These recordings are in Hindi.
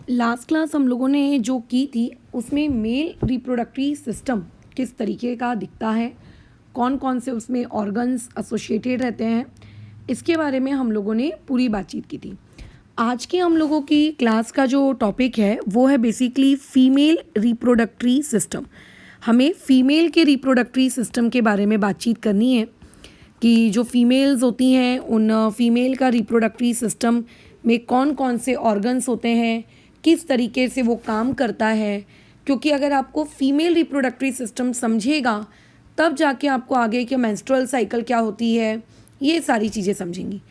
लास्ट क्लास हम लोगों ने जो की थी उसमें मेल रिप्रोडक्टरी सिस्टम किस तरीके का दिखता है, कौन कौन से उसमें ऑर्गन्स एसोसिएटेड रहते हैं, इसके बारे में हम लोगों ने पूरी बातचीत की थी। आज की हम लोगों की क्लास का जो टॉपिक है वो है बेसिकली फीमेल रिप्रोडक्टरी सिस्टम। हमें फीमेल के रिप्रोडक्टरी सिस्टम के बारे में बातचीत करनी है कि जो फीमेल्स होती हैं उन फीमेल का रिप्रोडक्टरी सिस्टम में कौन कौन से ऑर्गन्स होते हैं, किस तरीके से वो काम करता है। क्योंकि अगर आपको फीमेल रिप्रोडक्टरी सिस्टम समझेगा तब जाके आपको आगे के मेंस्ट्रुअल साइकिल क्या होती है ये सारी चीज़ें समझेंगी।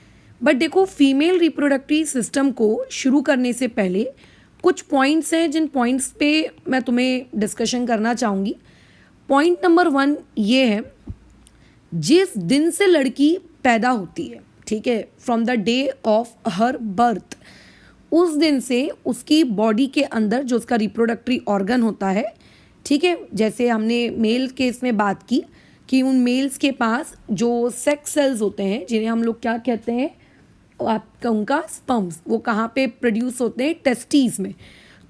बट देखो, फीमेल रिप्रोडक्टरी सिस्टम को शुरू करने से पहले कुछ पॉइंट्स हैं जिन पॉइंट्स पे मैं तुम्हें डिस्कशन करना चाहूँगी। पॉइंट नंबर 1 ये है, जिस दिन से लड़की पैदा होती है, ठीक है, from the day of her birth, उस दिन से उसकी बॉडी के अंदर जो उसका रिप्रोडक्टरी ऑर्गन होता है, ठीक है, जैसे हमने मेल केस में बात की कि उन मेल्स के पास जो सेक्स सेल्स होते हैं जिन्हें हम लोग क्या कहते हैं, आपका उनका स्पर्म्स, वो कहाँ पे प्रोड्यूस होते हैं, टेस्टीज में।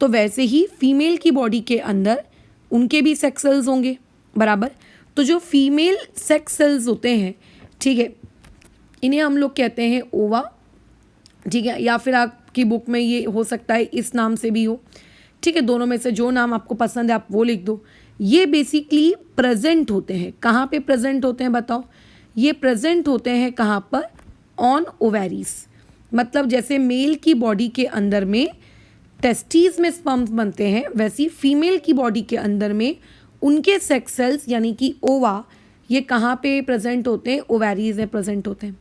तो वैसे ही फीमेल की बॉडी के अंदर उनके भी सेक्स सेल्स होंगे, बराबर। तो जो फीमेल सेक्स सेल्स होते हैं, ठीक है, इन्हें हम लोग कहते हैं ओवा, ठीक है, या फिर आपकी बुक में ये हो सकता है इस नाम से भी हो, ठीक है, दोनों में से जो नाम आपको पसंद है आप वो लिख दो। ये बेसिकली प्रेजेंट होते हैं, कहाँ पे प्रेजेंट होते हैं बताओ? ये प्रेजेंट होते हैं कहाँ पर? On ovaries. मतलब जैसे मेल की बॉडी के अंदर में टेस्टीज में स्पर्म्स बनते हैं, वैसी फीमेल की बॉडी के अंदर में उनके सेक्स सेल्स यानी कि ओवा, ये कहाँ पे प्रेजेंट होते हैं? ओवेरीज में प्रेजेंट होते हैं।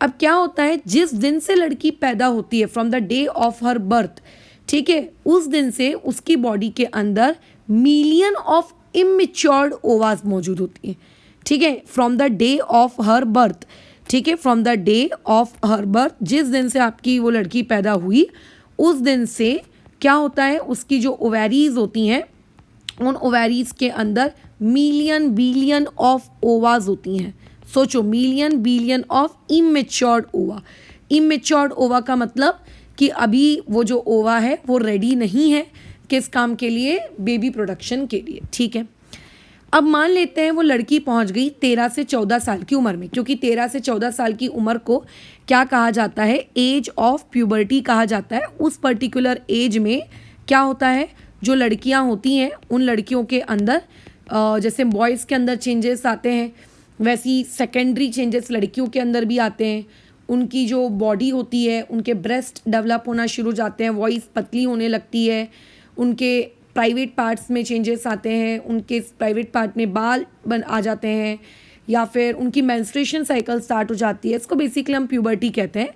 अब क्या होता है, जिस दिन से लड़की पैदा होती है, from the day of her birth, ठीक है, उस दिन से उसकी बॉडी के अंदर मिलियन ऑफ इमेच्योर्ड ओवाज मौजूद होती हैं, ठीक है, from the day of her birth, ठीक है, from the day of her birth, जिस दिन से आपकी वो लड़की पैदा हुई उस दिन से क्या होता है, उसकी जो ओवेरीज होती हैं उन ओवेरीज के अंदर मिलियन बिलियन ऑफ ओवाज होती हैं। सोचो, मिलियन बिलियन ऑफ इमेच्योर्ड ओवा। इमेच्योर्ड ओवा का मतलब कि अभी वो जो ओवा है वो रेडी नहीं है किस काम के लिए? बेबी प्रोडक्शन के लिए, ठीक है। अब मान लेते हैं वो लड़की पहुंच गई 13 से 14 साल की उम्र में, क्योंकि 13 से 14 साल की उम्र को क्या कहा जाता है? एज ऑफ प्यूबर्टी कहा जाता है। उस पर्टिकुलर एज में क्या होता है, जो लड़कियां होती हैं उन लड़कियों के अंदर जैसे बॉयज़ के अंदर चेंजेस आते हैं, वैसी सेकेंडरी चेंजेस लड़कियों के अंदर भी आते हैं। उनकी जो बॉडी होती है, उनके ब्रेस्ट डेवलप होना शुरू हो जाते हैं, वॉइस पतली होने लगती है, उनके प्राइवेट पार्ट्स में चेंजेस आते हैं, उनके प्राइवेट पार्ट में बाल आ जाते हैं, या फिर उनकी मेंस्ट्रुएशन साइकिल स्टार्ट हो जाती है। इसको बेसिकली हम प्यूबर्टी कहते हैं।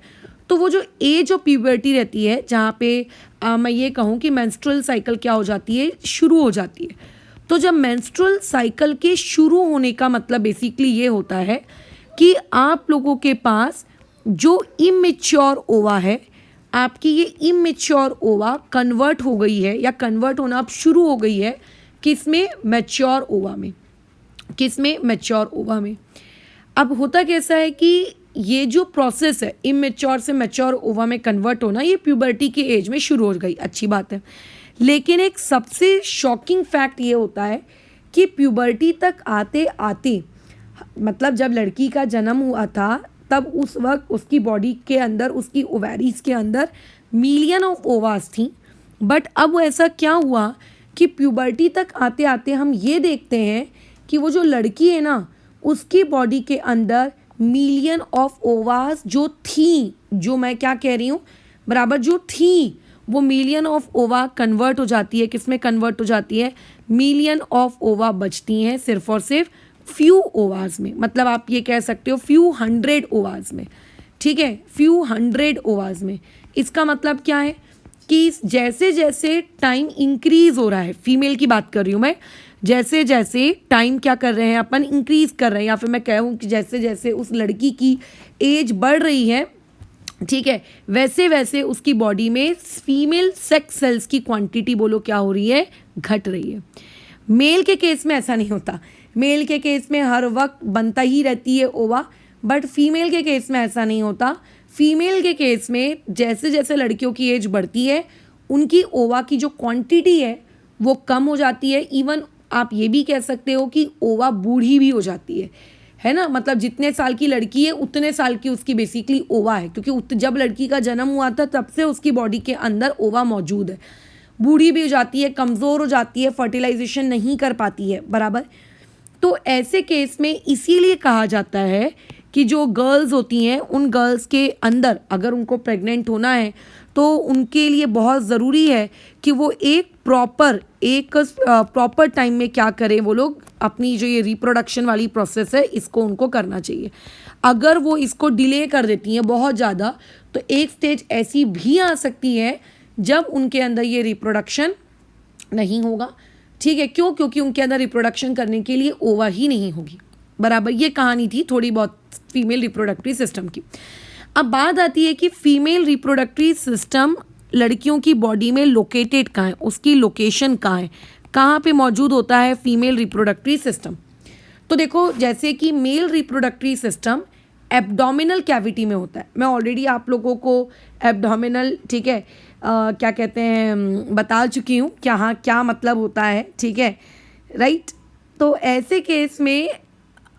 तो वो जो एज ऑफ प्यूबर्टी रहती है, जहाँ पे मैं ये कहूँ कि मेंस्ट्रुअल साइकिल क्या हो जाती है, शुरू हो जाती है। तो जब मेंस्ट्रुअल साइकिल के शुरू होने का मतलब बेसिकली ये होता है कि आप लोगों के पास जो इमेच्योर ओवा है, आपकी ये इमेच्योर ओवा कन्वर्ट हो गई है या कन्वर्ट होना अब शुरू हो गई है किसमें? मैच्योर ओवा में। किसमें? मैच्योर ओवा में। अब होता कैसा है कि ये जो प्रोसेस है इमेच्योर से मैच्योर ओवा में कन्वर्ट होना, ये प्यूबर्टी की एज में शुरू हो गई, अच्छी बात है। लेकिन एक सबसे शॉकिंग फैक्ट ये होता है कि प्यूबर्टी तक आते आते, मतलब जब लड़की का जन्म हुआ था तब उस वक्त उसकी बॉडी के अंदर, उसकी ओवेरीज के अंदर मिलियन ऑफ ओवास थी। बट अब ऐसा क्या हुआ कि प्यूबर्टी तक आते आते हम ये देखते हैं कि वो जो लड़की है ना, उसकी बॉडी के अंदर मिलियन ऑफ ओवास जो थी, जो मैं क्या कह रही हूँ, बराबर, जो थी, वो मिलियन ऑफ ओवा कन्वर्ट हो जाती है। किसमें कन्वर्ट हो जाती है? मिलियन ऑफ ओवा बचती हैं सिर्फ और सिर्फ फ्यू ओवाज में। मतलब आप ये कह सकते हो फ्यू हंड्रेड ओवाज में, ठीक है, फ्यू हंड्रेड ओवाज में। इसका मतलब क्या है कि जैसे जैसे टाइम इंक्रीज हो रहा है, फीमेल की बात कर रही हूँ मैं, जैसे जैसे टाइम क्या कर रहे हैं अपन, इंक्रीज कर रहे हैं, या फिर मैं कहूँ कि जैसे जैसे उस लड़की की एज बढ़ रही है, ठीक है, वैसे वैसे उसकी बॉडी में फीमेल सेक्स सेल्स की क्वांटिटी बोलो क्या हो रही है? घट रही है। मेल के केस में ऐसा नहीं होता। मेल के केस में हर वक्त बनता ही रहती है ओवा, बट फीमेल के केस में ऐसा नहीं होता। फीमेल के केस में जैसे जैसे लड़कियों की एज बढ़ती है उनकी ओवा की जो क्वांटिटी है वो कम हो जाती है। इवन आप ये भी कह सकते हो कि ओवा बूढ़ी भी हो जाती है ना, मतलब जितने साल की लड़की है उतने साल की उसकी बेसिकली ओवा है, क्योंकि जब लड़की का जन्म हुआ था तब से उसकी बॉडी के अंदर ओवा मौजूद है। बूढ़ी भी हो जाती है, कमज़ोर हो जाती है, फर्टिलाइजेशन नहीं कर पाती है बराबर। तो ऐसे केस में इसीलिए कहा जाता है कि जो गर्ल्स होती हैं उन गर्ल्स के अंदर अगर उनको प्रेग्नेंट होना है तो उनके लिए बहुत ज़रूरी है कि वो एक प्रॉपर टाइम में क्या करें, वो लोग अपनी जो ये रिप्रोडक्शन वाली प्रोसेस है इसको उनको करना चाहिए। अगर वो इसको डिले कर देती हैं बहुत ज़्यादा तो एक स्टेज ऐसी भी आ सकती है जब उनके अंदर ये रिप्रोडक्शन नहीं होगा। ठीक है, क्यों? क्योंकि उनके अंदर रिप्रोडक्शन करने के लिए ओवा ही नहीं होगी बराबर। ये कहानी थी थोड़ी बहुत फीमेल रिप्रोडक्टरी सिस्टम की। अब बात आती है कि फीमेल रिप्रोडक्टरी सिस्टम लड़कियों की बॉडी में लोकेटेड कहाँ है, उसकी लोकेशन कहाँ है, कहाँ पे मौजूद होता है फीमेल रिप्रोडक्टरी सिस्टम। तो देखो, जैसे कि male reproductory system abdominal cavity में होता है। मैं ऑलरेडी आप लोगों को एब्डोमिनल, ठीक है, क्या कहते हैं बता चुकी हूँ क्या मतलब होता है, ठीक है, राइट। तो ऐसे केस में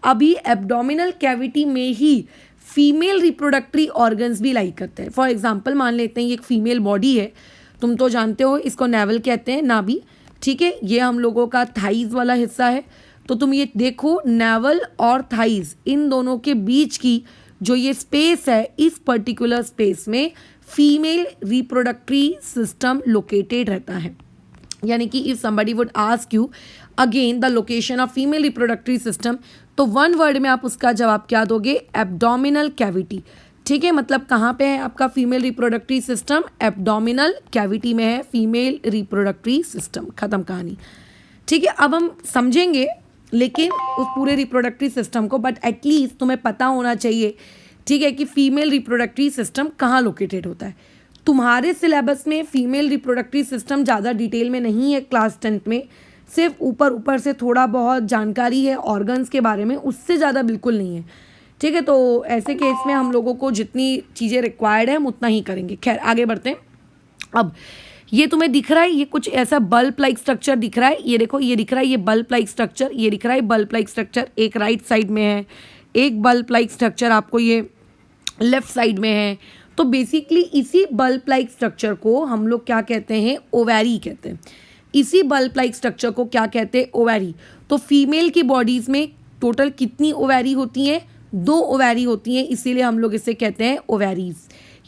अभी एब्डोमिनल कैविटी में ही फीमेल रिप्रोडक्टरी ऑर्गन्स भी लाई करते हैं। फॉर एग्जांपल मान लेते हैं ये एक फीमेल बॉडी है, तुम तो जानते हो इसको नेवल कहते हैं, नाभि, ठीक है। ये हम लोगों का थाइज वाला हिस्सा है। तो तुम ये देखो, नेवल और थाइज इन दोनों के बीच की जो ये स्पेस है, इस पर्टिकुलर स्पेस में फीमेल रिप्रोडक्टरी सिस्टम लोकेटेड रहता है। यानी कि if somebody would ask you again the location of female reproductive system, तो वन वर्ड में आप उसका जवाब क्या दोगे? Abdominal cavity. ठीक है, मतलब कहाँ पे है आपका female reproductive system? Abdominal cavity में है फीमेल रिप्रोडक्टरी सिस्टम। खत्म कहानी। ठीक है, अब हम समझेंगे लेकिन उस पूरे रिप्रोडक्टरी सिस्टम को, बट एटलीस्ट तुम्हें पता होना चाहिए, ठीक है, कि फीमेल रिप्रोडक्टरी सिस्टम कहाँ लोकेटेड होता है। तुम्हारे सिलेबस में फीमेल रिप्रोडक्टरी सिस्टम ज़्यादा डिटेल में नहीं है क्लास 10th में, सिर्फ ऊपर से थोड़ा बहुत जानकारी है ऑर्गन्स के बारे में, उससे ज़्यादा बिल्कुल नहीं है। ठीक है, तो ऐसे केस में हम लोगों को जितनी चीज़ें रिक्वायर्ड है हम उतना ही करेंगे। खैर आगे बढ़ते हैं। अब ये तुम्हें दिख रहा है, ये कुछ ऐसा बल्ब लाइक स्ट्रक्चर दिख रहा है, ये देखो, ये दिख रहा है, ये बल्ब लाइक स्ट्रक्चर, ये दिख रहा है बल्ब लाइक स्ट्रक्चर, एक राइट साइड में है, एक बल्ब लाइक स्ट्रक्चर आपको ये लेफ्ट साइड में है। तो बेसिकली इसी बल्ब लाइक स्ट्रक्चर को हम लोग क्या कहते हैं? ओवैरी कहते हैं। इसी बल्ब लाइक स्ट्रक्चर को क्या कहते हैं? ओवैरी। तो फीमेल की बॉडीज में टोटल कितनी ओवैरी होती हैं? 2 ओवैरी होती हैं, इसीलिए हम लोग इसे कहते हैं ओवैरीज।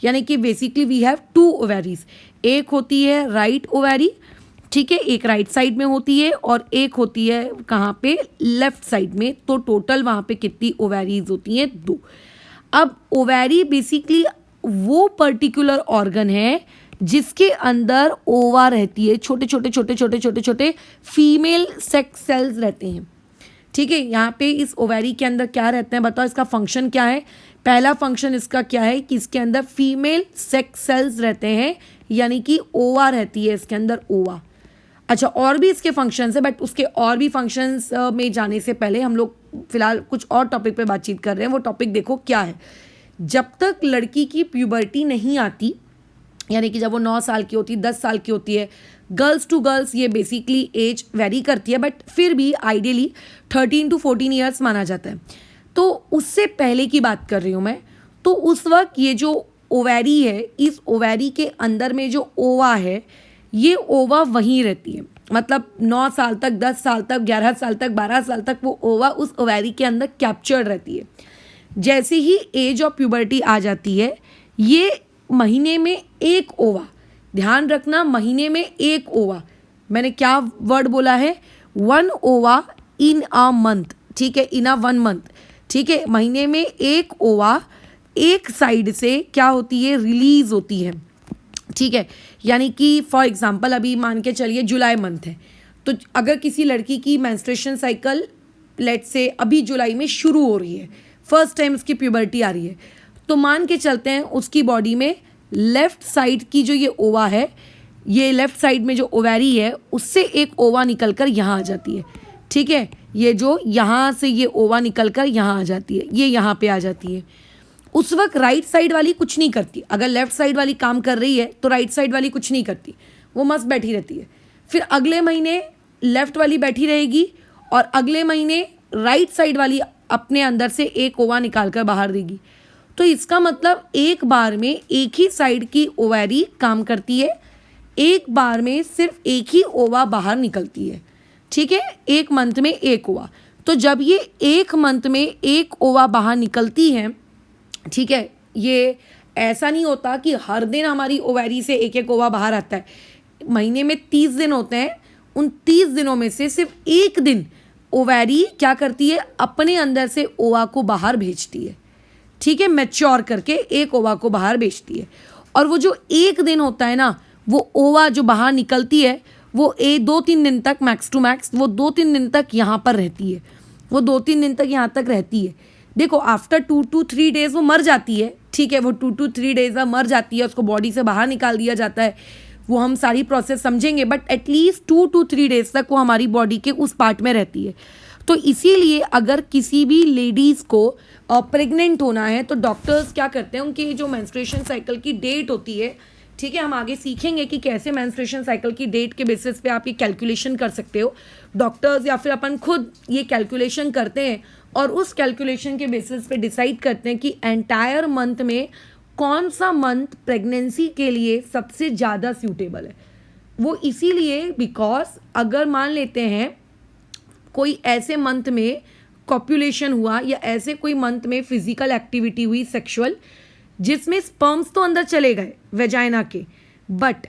यानी कि बेसिकली वी हैव 2 ओवैरीज। एक होती है राइट ओवैरी, ठीक है, एक राइट साइड में होती है, और एक होती है कहाँ पे? लेफ्ट साइड में। तो टोटल वहाँ पे कितनी ओवैरीज होती हैं? 2। अब ओवैरी बेसिकली वो पर्टिकुलर ऑर्गन है जिसके अंदर ओवा रहती है, छोटे फीमेल सेक्स सेल्स रहते हैं। ठीक है, यहाँ पे इस ओवैरी के अंदर क्या रहते हैं बताओ, इसका फंक्शन क्या है? पहला फंक्शन इसका क्या है कि इसके अंदर फीमेल सेक्स सेल्स रहते हैं, यानी कि ओवा रहती है इसके अंदर, ओवा। अच्छा, और भी इसके फंक्शंस है, बट उसके और भी फंक्शंस में जाने से पहले हम लोग फिलहाल कुछ और टॉपिक पे बातचीत कर रहे हैं। वो टॉपिक देखो क्या है। जब तक लड़की की प्यूबर्टी नहीं आती, यानी कि जब वो 9 साल की होती है, 10 साल की होती है, गर्ल्स टू गर्ल्स ये बेसिकली एज वेरी करती है, बट फिर भी आइडियली 13 to 14 ईयर्स माना जाता है। तो उससे पहले की बात कर रही हूँ मैं। तो उस वक्त ये जो ओवैरी है, इस ओवैरी के अंदर में जो ओवा है, ये ओवा वहीं रहती है। मतलब 9 साल तक, 10 साल तक, 11 साल तक, 12 साल तक वो ओवा उस ओवैरी के अंदर कैप्चर्ड रहती है। जैसे ही एज ऑफ प्यूबर्टी आ जाती है, ये महीने में 1 ओवा, ध्यान रखना, महीने में 1 ओवा, मैंने क्या वर्ड बोला है? 1 ओवा इन अ मंथ। ठीक है, इन अ 1 मंथ। ठीक है, महीने में 1 ओवा एक साइड से क्या होती है? रिलीज होती है। ठीक है, यानी कि फॉर एग्जांपल अभी मान के चलिए जुलाई मंथ है, तो अगर किसी लड़की की मेंस्ट्रुएशन साइकिल लेट से अभी जुलाई में शुरू हो रही है, फर्स्ट टाइम उसकी प्यूबर्टी आ रही है, तो मान के चलते हैं उसकी बॉडी में लेफ्ट साइड की जो ये ओवा है, ये लेफ्ट साइड में जो ओवैरी है, उससे एक ओवा निकलकर यहाँ आ जाती है। ठीक है, ये जो यहाँ से ये ओवा निकलकर यहाँ आ जाती है, ये यहाँ पे आ जाती है। उस वक्त राइट साइड वाली कुछ नहीं करती। अगर लेफ्ट साइड वाली काम कर रही है तो राइट साइड वाली कुछ नहीं करती, वो मस्त बैठी रहती है। फिर अगले महीने लेफ्ट वाली बैठी रहेगी और अगले महीने राइट साइड वाली अपने अंदर से एक ओवा निकाल कर बाहर देगी। तो इसका मतलब एक बार में एक ही साइड की ओवैरी काम करती है, एक बार में सिर्फ एक ही ओवा बाहर निकलती है। ठीक है, एक मंथ में एक ओवा। तो जब ये एक मंथ में एक ओवा बाहर निकलती है, ठीक है, ये ऐसा नहीं होता कि हर दिन हमारी ओवैरी से एक एक ओवा बाहर आता है। महीने में 30 दिन होते हैं, उन 30 दिनों में से सिर्फ एक दिन ओवैरी क्या करती है, अपने अंदर से ओवा को बाहर भेजती है। ठीक है, मैच्योर करके एक ओवा को बाहर भेजती है। और वो जो एक दिन होता है ना, वो ओवा जो बाहर निकलती है वो 2-3 दिन तक, मैक्स टू मैक्स वो 2-3 दिन तक यहाँ पर रहती है, वो 2-3 दिन तक यहाँ तक रहती है। देखो आफ्टर 2 to 3 डेज वो मर जाती है। ठीक है, वो 2 to 3 डेज मर जाती है, उसको बॉडी से बाहर निकाल दिया जाता है, वो हम सारी प्रोसेस समझेंगे, बट एटलीस्ट 2 to 3 डेज तक वो हमारी बॉडी के उस पार्ट में रहती है। तो इसीलिए अगर किसी भी लेडीज़ को प्रेग्नेंट होना है तो डॉक्टर्स क्या करते हैं, उनकी जो मेंस्ट्रुएशन साइकिल की डेट होती है, ठीक है, हम आगे सीखेंगे कि कैसे मेंस्ट्रुएशन साइकिल की डेट के बेसिस पे आप ये कैलकुलेशन कर सकते हो। डॉक्टर्स या फिर अपन खुद ये कैलकुलेशन करते हैं और उस कैलकुलेशन के बेसिस पे डिसाइड करते हैं कि एंटायर मंथ में कौन सा मंथ प्रेगनेंसी के लिए सबसे ज़्यादा सूटेबल है। वो इसीलिए बिकॉज अगर मान लेते हैं कोई ऐसे मंथ में कॉपुलेशन हुआ या ऐसे कोई मंथ में फिजिकल एक्टिविटी हुई सेक्सुअल, जिसमें स्पर्म्स तो अंदर चले गए वेजाइना के, बट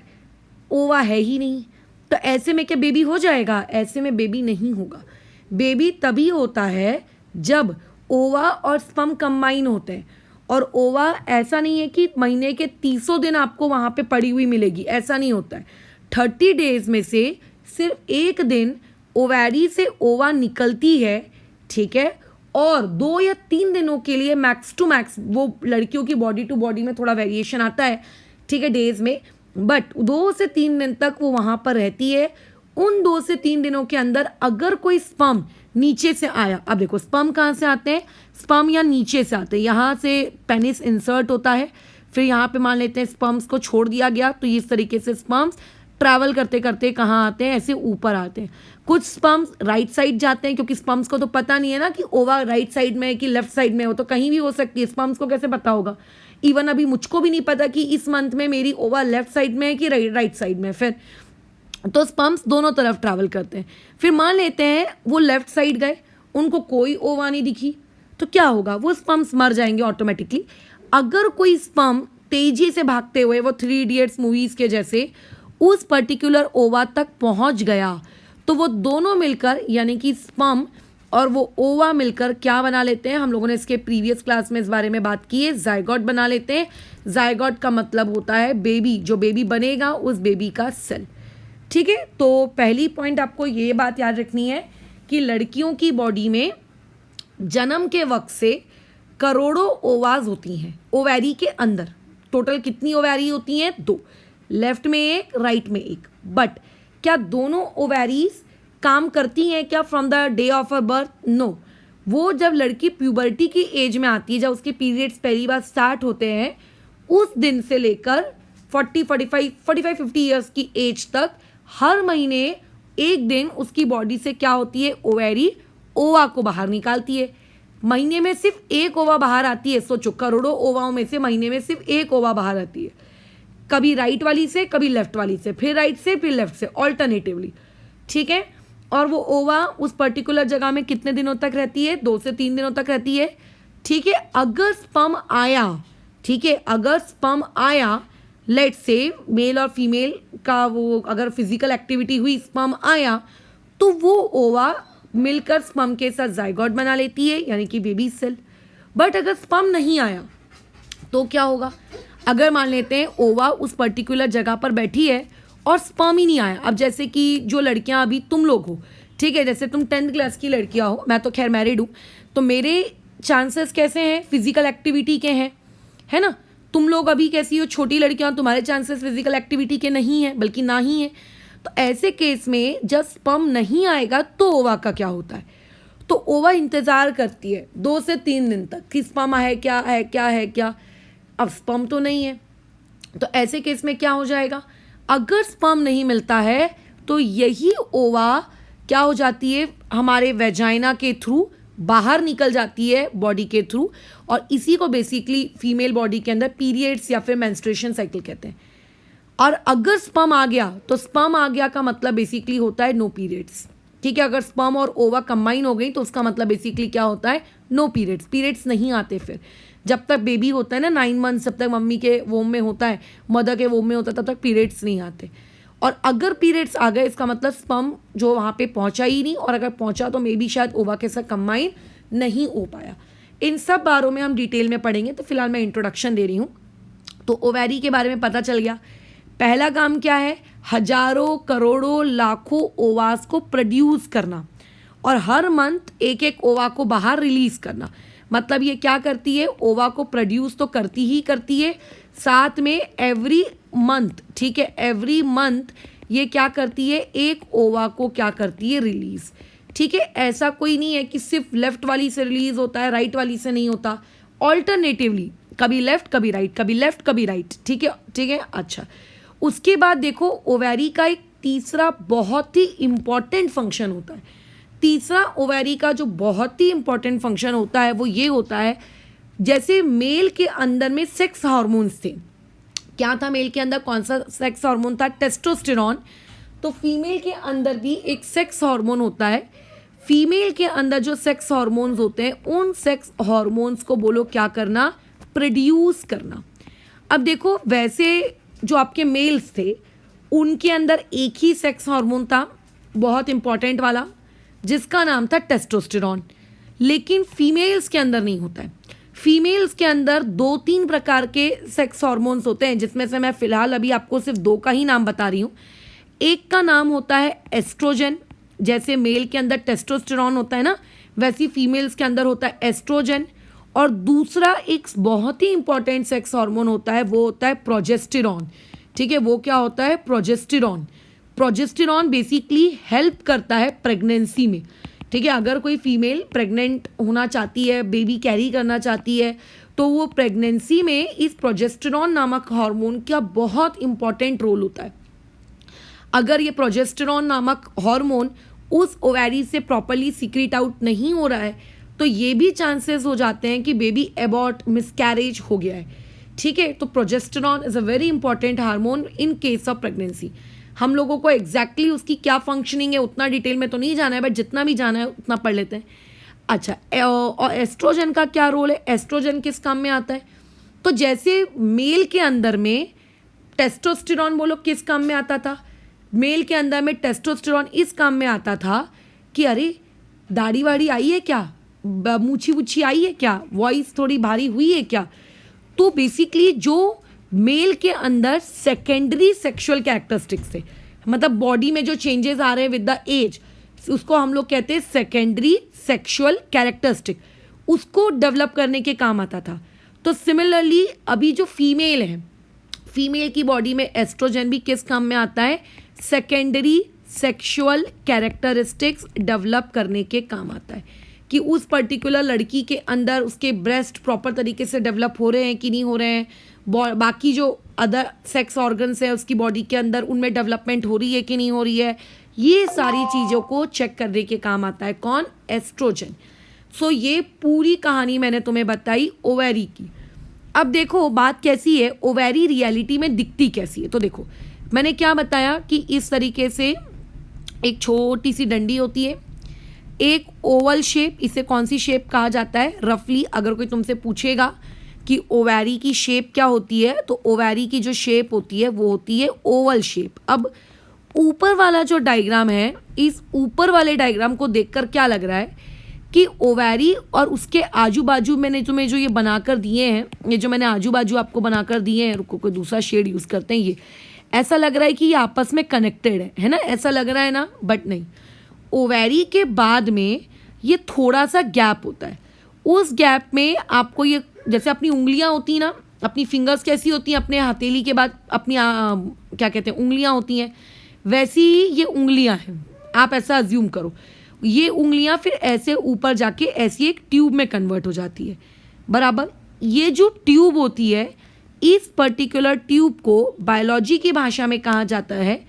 ओवा है ही नहीं, तो ऐसे में क्या बेबी हो जाएगा? ऐसे में बेबी नहीं होगा। बेबी तभी होता है जब ओवा और स्पर्म कंबाइन होते हैं। और ओवा ऐसा नहीं है कि महीने के 30 दिन आपको वहाँ पे पड़ी हुई मिलेगी, ऐसा नहीं होता है। 30 डेज में से सिर्फ एक दिन ओवैरी से ओवा निकलती है, ठीक है, और 2 या 3 दिनों के लिए मैक्स टू मैक्स, वो लड़कियों की बॉडी टू बॉडी में थोड़ा वेरिएशन आता है, ठीक है, डेज में, बट 2 से 3 दिन तक वो वहाँ पर रहती है। उन 2 से 3 दिनों के अंदर अगर कोई स्पर्म नीचे से आया, अब देखो स्पर्म कहाँ से आते हैं, स्पर्म यहाँ नीचे से आते हैं, यहाँ से पेनिस इंसर्ट होता है, फिर यहाँ पे मान लेते हैं स्पर्म्स को छोड़ दिया गया, तो इस तरीके से स्पर्म्स ट्रैवल करते करते कहाँ आते हैं, ऐसे ऊपर आते हैं। कुछ स्पर्म्स राइट साइड जाते हैं, क्योंकि स्पर्म्स को तो पता नहीं है ना कि ओवा राइट साइड में है कि लेफ्ट साइड में हो, तो कहीं भी हो सकती है, स्पर्म्स को कैसे पता होगा? इवन अभी मुझको भी नहीं पता कि इस मंथ में मेरी ओवा लेफ्ट साइड में है कि राइट साइड में। फिर तो स्पर्म्स दोनों तरफ ट्रैवल करते हैं। फिर मान लेते हैं वो लेफ्ट साइड गए, उनको कोई ओवा नहीं दिखी, तो क्या होगा? वो स्पर्म्स मर जाएंगे ऑटोमेटिकली। अगर कोई स्पर्म तेजी से भागते हुए, वो 3 इडियट्स मूवीज़ के जैसे, उस पर्टिकुलर ओवा तक पहुंच गया, तो वो दोनों मिलकर, यानी कि स्पर्म और वो ओवा मिलकर क्या बना लेते हैं? हम लोगों ने इसके प्रीवियस क्लास में इस बारे में बात की है, जायगोट बना लेते हैं। जायगोट का मतलब होता है बेबी, जो बेबी बनेगा उस बेबी का सेल। ठीक है, तो पहली पॉइंट आपको ये बात याद रखनी है कि लड़कियों की बॉडी में जन्म के वक्त से करोड़ों ओवाज होती हैं ओवैरी के अंदर। टोटल कितनी ओवैरी होती हैं? 2, लेफ्ट में एक, राइट में एक। बट क्या दोनों ओवैरीज काम करती हैं क्या from the day of a birth? No. वो जब लड़की प्यूबर्टी की एज में आती है, जब उसके पीरियड्स पहली बार स्टार्ट होते हैं, उस दिन से लेकर 45-50 ईयर्स की एज तक हर महीने एक दिन उसकी बॉडी से क्या होती है? ओवैरी ओवा को बाहर निकालती है। महीने में सिर्फ एक ओवा बाहर आती है। सोचो, करोड़ों ओवाओं में से महीने में सिर्फ एक ओवा बाहर आती है, कभी राइट वाली से, कभी लेफ्ट वाली से, फिर राइट से, फिर लेफ्ट से, ऑल्टरनेटिवली। ठीक है, और वो ओवा उस पर्टिकुलर जगह में कितने दिनों तक रहती है? 2 से 3 दिनों तक रहती है। ठीक है, अगर स्पर्म आया, ठीक है, अगर स्पर्म आया, लेट्स से मेल और फीमेल का वो अगर फिजिकल एक्टिविटी हुई, स्पर्म आया, तो वो ओवा मिलकर स्पर्म के साथ जायगोट बना लेती है, यानी कि बेबी सेल। बट अगर स्पर्म नहीं आया तो क्या होगा? अगर मान लेते हैं ओवा उस पर्टिकुलर जगह पर बैठी है और स्पर्म ही नहीं आया। अब जैसे कि जो लड़कियां अभी तुम लोग हो, ठीक है, जैसे तुम 10th क्लास की लड़कियां हो, मैं तो खैर मैरिड हूँ, तो मेरे चांसेस कैसे हैं? फिजिकल एक्टिविटी के हैं, है ना। तुम लोग अभी कैसी हो, छोटी लड़कियां, तुम्हारे चांसेस फिजिकल एक्टिविटी के नहीं है, बल्कि ना ही है। तो ऐसे केस में जब स्पर्म नहीं आएगा तो ओवा का क्या होता है? तो ओवा इंतज़ार करती है 2 से 3 दिन तक कि स्पर्म है क्या है क्या है क्या। अब स्पर्म तो नहीं है, तो ऐसे केस में क्या हो जाएगा, अगर स्पर्म नहीं मिलता है तो यही ओवा क्या हो जाती है, हमारे वेजाइना के थ्रू बाहर निकल जाती है बॉडी के थ्रू, और इसी को बेसिकली फीमेल बॉडी के अंदर पीरियड्स या फिर मेंस्ट्रुएशन साइकिल कहते हैं। और अगर स्पर्म आ गया तो स्पर्म आ गया का मतलब बेसिकली होता है नो पीरियड्स, ठीक है। अगर स्पर्म और ओवा कंबाइन हो गई तो उसका मतलब बेसिकली क्या होता है, नो पीरियड्स, पीरियड्स नहीं आते फिर जब तक बेबी होता है ना 9 मंथ्स, जब तक मम्मी के वोम में होता है, मदर के वोम में होता है, तब तक पीरियड्स नहीं आते। और अगर पीरियड्स आ गए इसका मतलब स्पर्म जो वहाँ पे पहुँचा ही नहीं, और अगर पहुँचा तो मे बी शायद ओवा के साथ कंबाइन नहीं हो पाया। इन सब बारों में हम डिटेल में पढ़ेंगे, तो फिलहाल मैं इंट्रोडक्शन दे रही हूँ। तो ओवैरी के बारे में पता चल गया। पहला काम क्या है, हजारों करोड़ों लाखों ओवास को प्रोड्यूस करना और हर मंथ एक एक ओवा को बाहर रिलीज करना। मतलब ये क्या करती है, ओवा को प्रोड्यूस तो करती ही करती है, साथ में एवरी मंथ, ठीक है, एवरी मंथ ये क्या करती है, एक ओवा को क्या करती है, रिलीज। ठीक है, ऐसा कोई नहीं है कि सिर्फ लेफ्ट वाली से रिलीज होता है, राइट वाली से नहीं होता, ऑल्टरनेटिवली कभी लेफ्ट कभी राइट, कभी लेफ्ट कभी राइट, ठीक है, ठीक है। अच्छा, उसके बाद देखो ओवैरी का एक तीसरा बहुत ही इंपॉर्टेंट फंक्शन होता है। तीसरा ओवैरी का जो बहुत ही इंपॉर्टेंट फंक्शन होता है वो ये होता है, जैसे मेल के अंदर में सेक्स हार्मोन्स थे, क्या था मेल के अंदर, कौन सा सेक्स हार्मोन था, टेस्टोस्टेरॉन। तो फीमेल के अंदर भी एक सेक्स हार्मोन होता है। फीमेल के अंदर जो सेक्स हार्मोन्स होते हैं उन सेक्स हार्मोन्स को बोलो क्या करना, प्रोड्यूस करना। अब देखो वैसे जो आपके मेल्स थे उनके अंदर एक ही सेक्स हार्मोन था बहुत इंपॉर्टेंट वाला, जिसका नाम था टेस्टोस्टेरॉन, लेकिन फीमेल्स के अंदर नहीं होता है। फीमेल्स के अंदर 2-3 प्रकार के सेक्स हार्मोन्स होते हैं, जिसमें से मैं फिलहाल अभी आपको सिर्फ 2 का ही नाम बता रही हूँ। एक का नाम होता है एस्ट्रोजन, जैसे मेल के अंदर टेस्टोस्टेरॉन होता है ना, वैसी फीमेल्स के अंदर होता है एस्ट्रोजन। और दूसरा एक बहुत ही इंपॉर्टेंट सेक्स हार्मोन होता है, वो होता है प्रोजेस्टेरॉन। ठीक है, वो क्या होता है, प्रोजेस्टेरॉन। प्रोजेस्टेरॉन बेसिकली हेल्प करता है प्रेगनेंसी में। ठीक है, अगर कोई फीमेल प्रेग्नेंट होना चाहती है, बेबी कैरी करना चाहती है, तो वो प्रेगनेंसी में इस प्रोजेस्टेरॉन नामक हार्मोन का बहुत इंपॉर्टेंट रोल होता है। अगर ये प्रोजेस्टेरॉन नामक हार्मोन उस ओवैरी से प्रॉपरली सीक्रेट आउट नहीं हो रहा है तो ये भी चांसेस हो जाते हैं कि बेबी एबॉर्ट, मिसकैरेज हो गया है। ठीक है, तो progesterone is a very important hormone in case of pregnancy. हम लोगों को एग्जैक्टली उसकी क्या फंक्शनिंग है उतना डिटेल में तो नहीं जाना है, बट जितना भी जाना है उतना पढ़ लेते हैं। अच्छा, और एस्ट्रोजन का क्या रोल है, एस्ट्रोजन किस काम में आता है, तो जैसे मेल के अंदर में टेस्टोस्टेरॉन बोलो किस काम में आता था, मेल के अंदर में टेस्टोस्टेरॉन इस काम में आता था कि अरे दाढ़ी वाड़ी आई है क्या, मूछी वूछी आई है क्या, वॉइस थोड़ी भारी हुई है क्या। तो बेसिकली जो मेल के अंदर सेकेंडरी सेक्सुअल कैरेक्टरिस्टिक्स थे, मतलब बॉडी में जो चेंजेस आ रहे हैं विद द एज, उसको हम लोग कहते हैं सेकेंडरी सेक्सुअल कैरेक्टरिस्टिक, उसको डेवलप करने के काम आता था। तो सिमिलरली अभी जो फीमेल है, फीमेल की बॉडी में एस्ट्रोजन भी किस काम में आता है, सेकेंडरी सेक्सुअल कैरेक्टरिस्टिक्स डेवलप करने के काम आता है, कि उस पर्टिकुलर लड़की के अंदर उसके ब्रेस्ट प्रॉपर तरीके से डेवलप हो रहे हैं कि नहीं हो रहे हैं, बाकी जो अदर सेक्स ऑर्गन्स हैं उसकी बॉडी के अंदर उनमें डेवलपमेंट हो रही है कि नहीं हो रही है, ये सारी चीज़ों को चेक करने के काम आता है कौन, एस्ट्रोजन। सो ये पूरी कहानी मैंने तुम्हें बताई ओवैरी की। अब देखो बात कैसी है, ओवैरी रियलिटी में दिखती कैसी है। तो देखो मैंने क्या बताया कि इस तरीके से एक छोटी सी डंडी होती है, एक ओवल शेप, इसे कौन सी शेप कहा जाता है, रफली अगर कोई तुमसे पूछेगा कि ओवैरी की शेप क्या होती है, तो ओवैरी की जो शेप होती है वो होती है ओवल शेप। अब ऊपर वाला जो डायग्राम है, इस ऊपर वाले डायग्राम को देखकर क्या लग रहा है कि ओवैरी और उसके आजू बाजू मैंने तुम्हें जो ये बनाकर दिए हैं, ये जो मैंने आजू बाजू आपको बनाकर दिए हैं, रुको कोई दूसरा शेड यूज़ करते हैं, ये ऐसा लग रहा है कि ये आपस में कनेक्टेड है ना, ऐसा लग रहा है ना, बट नहीं। ओवैरी के बाद में ये थोड़ा सा गैप होता है, उस गैप में आपको ये जैसे अपनी उंगलियां होती हैं ना, अपनी फिंगर्स कैसी होती हैं, अपने हथेली के बाद अपनी क्या कहते हैं उंगलियां होती हैं, वैसी ही ये उंगलियां हैं, आप ऐसा अज्यूम करो। ये उंगलियां फिर ऐसे ऊपर जाके ऐसी एक ट्यूब में कन्वर्ट हो जाती है, बराबर। ये जो ट्यूब होती है, इस पर्टिकुलर ट्यूब को बायोलॉजी की भाषा में कहा जाता है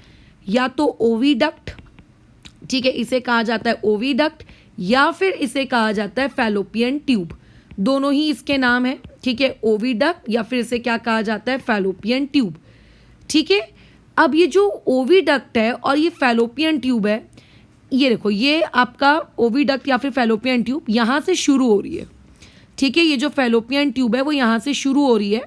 या तो ओविडक्ट, ठीक है, इसे कहा जाता है ओविडक्ट, या फिर इसे कहा जाता है फैलोपियन ट्यूब। दोनों ही इसके नाम है, ठीक है, ओविडक्ट या फिर इसे क्या कहा जाता है, फैलोपियन ट्यूब, ठीक है। अब ये जो ओविडक्ट है और ये फैलोपियन ट्यूब है, ये देखो, ये आपका ओविडक्ट या फिर फैलोपियन ट्यूब यहाँ से शुरू हो रही है, ठीक है। ये जो फैलोपियन ट्यूब है वो यहाँ से शुरू हो रही है,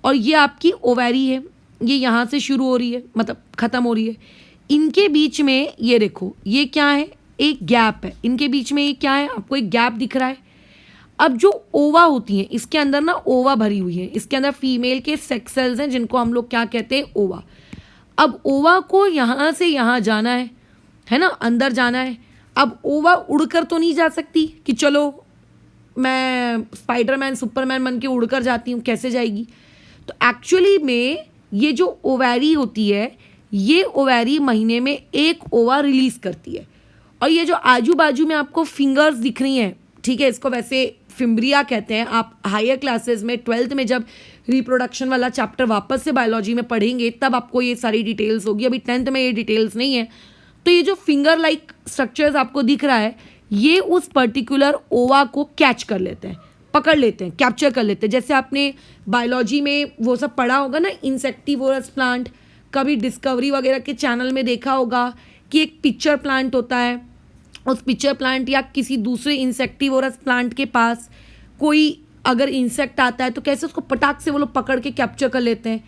और ये आपकी ओवैरी है, ये यहाँ से शुरू हो रही है, मतलब ख़त्म हो रही है। इनके बीच में ये देखो, ये क्या है, एक गैप है, इनके बीच में ये क्या है, आपको एक गैप दिख रहा है। अब जो ओवा होती हैं, इसके अंदर ना ओवा भरी हुई है, इसके अंदर फीमेल के सेक्स सेल्स हैं जिनको हम लोग क्या कहते हैं, ओवा। अब ओवा को यहाँ से यहाँ जाना है ना, अंदर जाना है। अब ओवा उड़कर तो नहीं जा सकती कि चलो मैं स्पाइडरमैन सुपरमैन बन के उड़कर जाती हूँ, कैसे जाएगी। तो एक्चुअली में ये जो ओवैरी होती है, ये ओवैरी महीने में एक ओवा रिलीज करती है। और ये जो आजू बाजू में आपको फिंगर्स दिख रही हैं, ठीक है, इसको वैसे फिम्ब्रिया कहते हैं। आप हायर क्लासेस में 12th में जब रिप्रोडक्शन वाला चैप्टर वापस से बायोलॉजी में पढ़ेंगे तब आपको ये सारी डिटेल्स होगी, अभी 10th में ये डिटेल्स नहीं है। तो ये जो फिंगर लाइक स्ट्रक्चर्स आपको दिख रहा है, ये उस पर्टिकुलर ओवा को कैच कर लेते हैं, पकड़ लेते हैं, कैप्चर कर लेते हैं। जैसे आपने बायोलॉजी में वो सब पढ़ा होगा ना, इंसेक्टिवोरस प्लांट, कभी डिस्कवरी वगैरह के चैनल में देखा होगा कि एक पिक्चर प्लांट होता है, उस पिक्चर प्लांट या किसी दूसरे इंसेक्टिवोरस प्लांट के पास कोई अगर इंसेक्ट आता है तो कैसे उसको पटाख से वो लोग पकड़ के कैप्चर कर लेते हैं।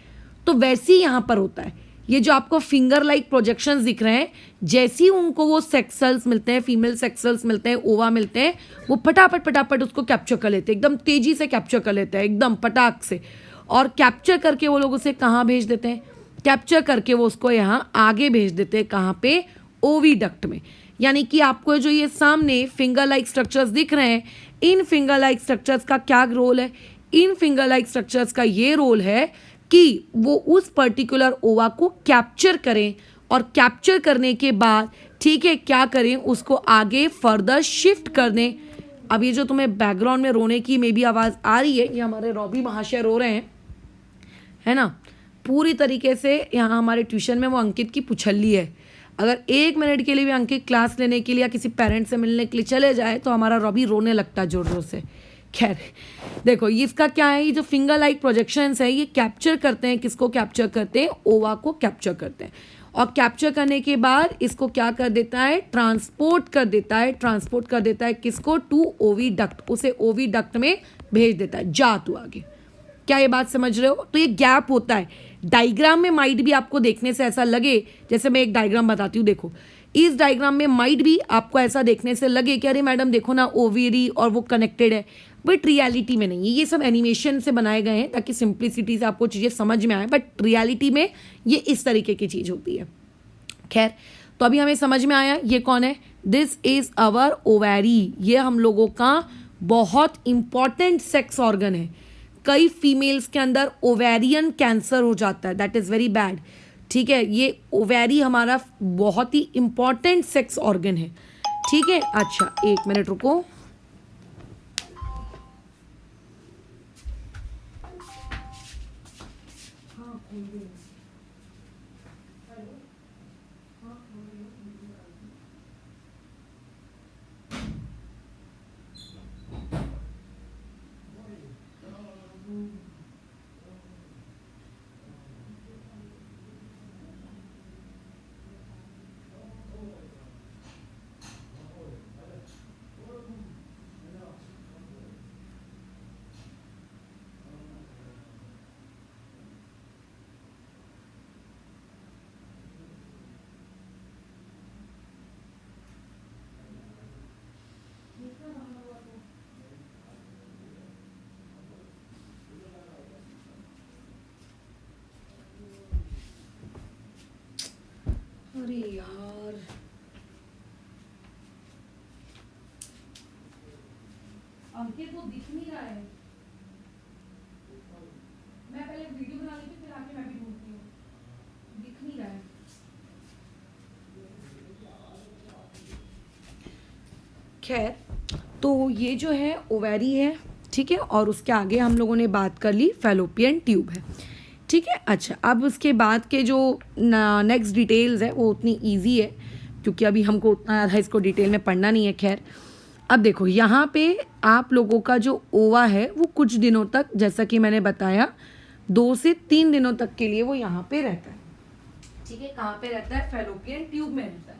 तो वैसे ही यहाँ पर होता है। ये जो आपको फिंगर लाइक प्रोजेक्शंस दिख रहे हैं, जैसे ही उनको वो सेक्स सेल्स मिलते हैं, फीमेल सेक्स सेल्स मिलते हैं, ओवा मिलते हैं, वो फटाफट फटाफट उसको कैप्चर कर लेते हैं, एकदम तेजी से कैप्चर कर लेते हैं, एकदम पटाख से। और कैप्चर करके वो लोग उसे कहाँ भेज देते हैं, कैप्चर करके वो उसको यहाँ आगे भेज देते हैं, कहाँ पे, ओविडक्ट में। यानी कि आपको जो ये सामने फिंगर लाइक स्ट्रक्चर्स दिख रहे हैं, इन फिंगर लाइक स्ट्रक्चर्स का क्या रोल है, इन फिंगर लाइक स्ट्रक्चर्स का ये रोल है कि वो उस पर्टिकुलर ओवा को कैप्चर करें, और कैप्चर करने के बाद, ठीक है, क्या करें, उसको आगे फर्दर शिफ्ट कर दें। अब ये जो तुम्हें बैकग्राउंड में रोने की मे भी आवाज़ आ रही है, ये हमारे रॉबी महाशय रो रहे हैं, है ना, पूरी तरीके से। यहाँ हमारे ट्यूशन में वो अंकित की पुछल्ली है, अगर 1 मिनट के लिए भी अंकित क्लास लेने के लिए या किसी पेरेंट्स से मिलने के लिए चले जाए तो हमारा रॉबी रोने लगता है जोर जोर से। खैर देखो, ये इसका क्या है, ये जो फिंगर लाइक प्रोजेक्शंस है, ये कैप्चर करते हैं, किसको कैप्चर करते हैं, ओवा को कैप्चर करते हैं। और कैप्चर करने के बाद इसको क्या कर देता है, ट्रांसपोर्ट कर देता है, ट्रांसपोर्ट कर देता है किसको, टू ओविडक्ट, उसे ओविडक्ट में भेज देता है, जा तू आगे। क्या ये बात समझ रहे हो। तो ये गैप होता है। डायग्राम में माइट भी आपको देखने से ऐसा लगे, जैसे मैं एक डायग्राम बताती हूँ, देखो इस डायग्राम में माइट भी आपको ऐसा देखने से लगे कि अरे मैडम देखो ना, ओवेरी और वो कनेक्टेड है, बट रियलिटी में नहीं है। ये सब एनिमेशन से बनाए गए हैं ताकि सिंप्लिसिटी से आपको चीज़ें समझ में आए, बट रियलिटी में ये इस तरीके की चीज़ होती है। खैर, तो अभी हमें समझ में आया ये कौन है, दिस इज अवर ओवैरी। ये हम लोगों का बहुत इंपॉर्टेंट सेक्स ऑर्गन है। कई फीमेल्स के अंदर ओवेरियन कैंसर हो जाता है, दैट इज़ वेरी बैड, ठीक है। ये ओवैरी हमारा बहुत ही इंपॉर्टेंट सेक्स ऑर्गन है, ठीक है। अच्छा 1 मिनट रुको, अरे यार अंकित वो दिख नहीं रहा है। मैं पहले वीडियो बना लेती हूँ, फिर आके मैं भी ढूंढती हूँ, दिख नहीं रहा है। खैर, तो ये जो है ओवेरी है, ठीक है, और उसके आगे हम लोगों ने बात कर ली फैलोपियन ट्यूब है, ठीक है। अच्छा, अब उसके बाद के जो नेक्स्ट डिटेल्स है वो उतनी इजी है क्योंकि अभी हमको उतना ज़्यादा इसको डिटेल में पढ़ना नहीं है। खैर, अब देखो यहाँ पे आप लोगों का जो ओवा है वो कुछ दिनों तक, जैसा कि मैंने बताया, 2 से 3 दिनों तक के लिए वो यहाँ पे रहता है, ठीक है। कहाँ पे रहता है? फैलोपियन ट्यूब में रहता है,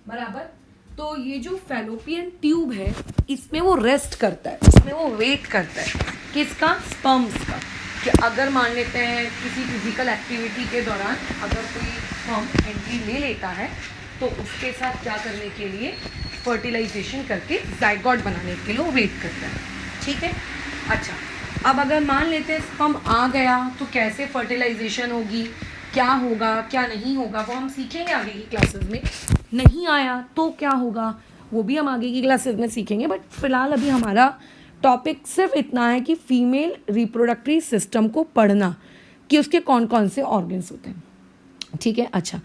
बराबर। तो ये जो फैलोपियन ट्यूब है इसमें वो रेस्ट करता है, इसमें वो वेट करता है किसका? स्पर्म्स का। कि अगर मान लेते हैं किसी फिजिकल एक्टिविटी के दौरान अगर कोई स्पर्म एंट्री ले लेता है तो उसके साथ क्या करने के लिए? फर्टिलाइजेशन करके जाइगोट बनाने के लिए वो वेट करता है, ठीक है। अच्छा, अब अगर मान लेते हैं स्पर्म आ गया तो कैसे फर्टिलाइजेशन होगी, क्या होगा क्या नहीं होगा, वो हम सीखेंगे आगे की क्लासेस में। नहीं आया तो क्या होगा वो भी हम आगे की क्लासेस में सीखेंगे, बट फिलहाल अभी हमारा टॉपिक सिर्फ इतना है कि फीमेल रिप्रोडक्टिव सिस्टम को पढ़ना कि उसके कौन कौन से ऑर्गन्स होते हैं, ठीक है। अच्छा,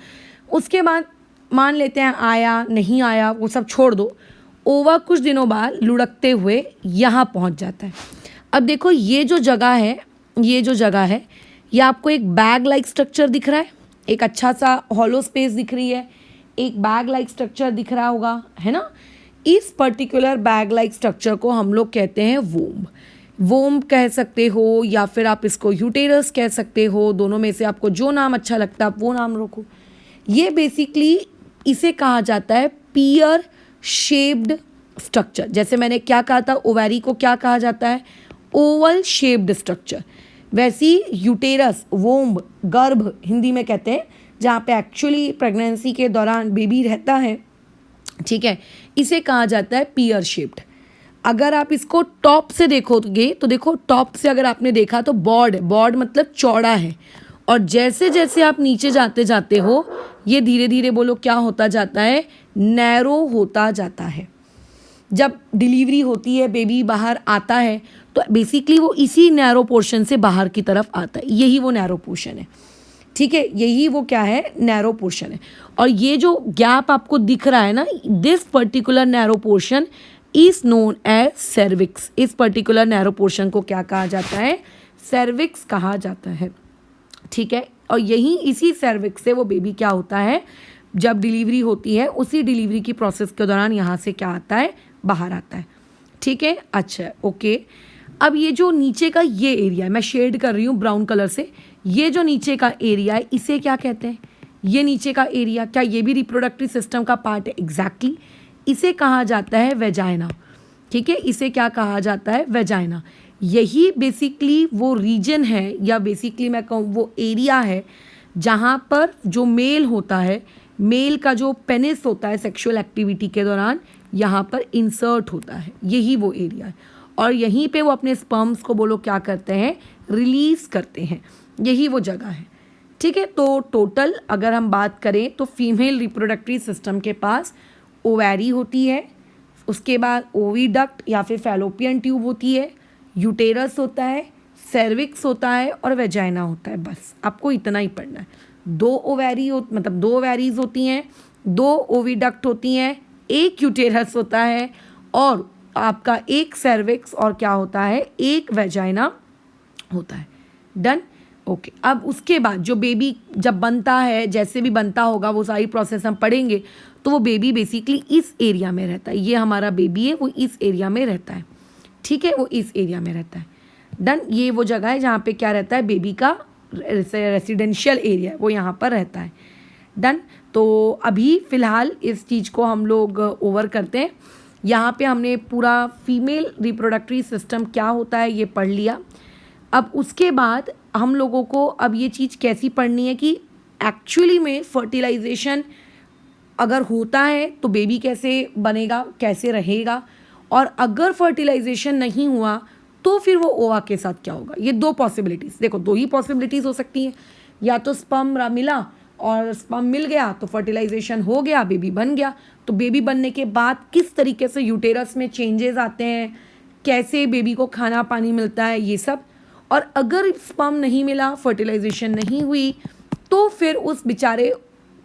उसके बाद मान लेते हैं आया नहीं आया वो सब छोड़ दो, ओवा कुछ दिनों बाद लुढ़कते हुए यहाँ पहुँच जाता है। अब देखो ये जो जगह है, ये जो जगह है, ये आपको एक बैग लाइक स्ट्रक्चर दिख रहा है, एक अच्छा सा हॉलो स्पेस दिख रही है, एक बैग लाइक स्ट्रक्चर दिख रहा होगा, है ना। इस पर्टिकुलर बैग लाइक स्ट्रक्चर को हम लोग कहते हैं वोम्ब। वोम्ब कह सकते हो या फिर आप इसको यूटेरस कह सकते हो, दोनों में से आपको जो नाम अच्छा लगता है आप वो नाम रखो। ये बेसिकली इसे कहा जाता है पियर शेप्ड स्ट्रक्चर। जैसे मैंने क्या कहा था, ओवरी को क्या कहा जाता है? Oval shaped structure. वैसी यूटेरस, वोम्ब, गर्भ हिंदी में कहते हैं जहाँ पे एक्चुअली प्रेगनेंसी के दौरान बेबी रहता है, ठीक है, इसे कहा जाता है पियर शेप्ड। अगर आप इसको टॉप से देखोगे तो देखो टॉप से अगर आपने देखा तो बॉड मतलब चौड़ा है, और जैसे जैसे आप नीचे जाते जाते हो ये धीरे धीरे बोलो क्या होता जाता है? नैरो होता जाता है। जब डिलीवरी होती है, बेबी बाहर आता है तो बेसिकली वो इसी नैरो पोर्शन से बाहर की तरफ आता है, यही वो नैरो पोर्शन है, ठीक है, यही वो क्या है? नैरो पोर्शन है। और ये जो गैप आपको दिख रहा है ना, this particular narrow portion is known as cervix. इस पर्टिकुलर नैरो पोर्शन को क्या कहा जाता है? सर्विक्स कहा जाता है, ठीक है। और यही इसी सर्विक्स से वो बेबी क्या होता है, जब डिलीवरी होती है उसी डिलीवरी की प्रोसेस के दौरान यहाँ से क्या आता है? बाहर आता है, ठीक है। अच्छा, ओके। अब ये जो नीचे का ये एरिया है, मैं शेड कर रही हूँ ब्राउन कलर से, ये जो नीचे का एरिया है इसे क्या कहते हैं? ये नीचे का एरिया, क्या ये भी रिप्रोडक्टिव सिस्टम का पार्ट है? एग्जैक्टली, इसे कहा जाता है वेजाइना, ठीक है, इसे क्या कहा जाता है? वेजाइना। यही बेसिकली वो रीजन है, या बेसिकली मैं कहूँ वो एरिया है जहाँ पर जो मेल होता है, मेल का जो पेनिस होता है सेक्सुअल एक्टिविटी के दौरान यहाँ पर इंसर्ट होता है, यही वो एरिया है। और यहीं पे वो अपने स्पर्म्स को बोलो क्या करते हैं? रिलीज़ करते हैं, यही वो जगह है, ठीक है। तो टोटल अगर हम बात करें तो फीमेल रिप्रोडक्टिव सिस्टम के पास ओवरी होती है, उसके बाद ओविडक्ट या फिर फैलोपियन ट्यूब होती है, यूटेरस होता है, सर्विक्स होता है और वेजाइना होता है। बस आपको इतना ही पढ़ना है। 2 ओवरीज होती हैं, 2 ओविडक्ट होती हैं, 1 यूटेरस होता है और आपका 1 सर्विक्स और क्या होता है? 1 वेजाइना होता है। Done, okay. अब उसके बाद जो बेबी जब बनता है, जैसे भी बनता होगा वो सारी प्रोसेस हम पढ़ेंगे, तो वो बेबी बेसिकली इस एरिया में रहता है। ये हमारा बेबी है, वो इस एरिया में रहता है, ठीक है, वो इस एरिया में रहता है। डन, ये वो जगह है जहाँ पे क्या रहता है? बेबी का रेसिडेंशियल एरिया, वो यहाँ पर रहता है। डन, तो अभी फ़िलहाल इस चीज़ को हम लोग ओवर करते हैं। यहाँ पे हमने पूरा फीमेल रिप्रोडक्टिव सिस्टम क्या होता है ये पढ़ लिया। अब उसके बाद हम लोगों को अब ये चीज़ कैसी पढ़नी है कि एक्चुअली में फर्टिलाइजेशन अगर होता है तो बेबी कैसे बनेगा, कैसे रहेगा, और अगर फर्टिलाइजेशन नहीं हुआ तो फिर वो ओवा के साथ क्या होगा। ये 2 पॉसिबिलिटीज़, देखो 2 ही पॉसिबिलिटीज़ हो सकती हैं, या तो स्पर्म मिला और स्पर्म मिल गया तो फर्टिलाइजेशन हो गया, बेबी बन गया, तो बेबी बनने के बाद किस तरीके से यूटेरस में चेंजेस आते हैं, कैसे बेबी को खाना पानी मिलता है, ये सब। और अगर स्पर्म नहीं मिला, फर्टिलाइजेशन नहीं हुई, तो फिर उस बेचारे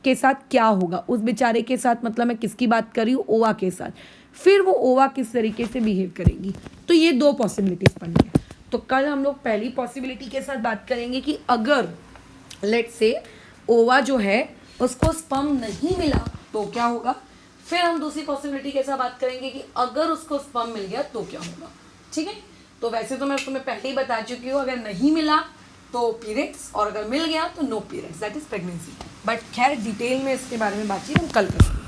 के साथ क्या होगा? उस बेचारे के साथ मतलब मैं किसकी बात कर रही हूँ? ओवा के साथ। फिर वो ओवा किस तरीके से बिहेव करेगी। तो ये दो पॉसिबिलिटीज़ पढ़नी है। तो कल हम लोग पहली पॉसिबिलिटी के साथ बात करेंगे कि अगर लेट्स से ओवा जो है उसको स्पर्म नहीं मिला तो क्या होगा। फिर हम दूसरी पॉसिबिलिटी के साथ बात करेंगे कि अगर उसको स्पर्म मिल गया तो क्या होगा। ठीक है, तो वैसे तो मैं तुम्हें पहले ही बता चुकी हूँ, अगर नहीं मिला तो पीरियड्स और अगर मिल गया तो no periods, that is pregnancy. But खैर डिटेल में इसके बारे में बातचीत हम कल करेंगे।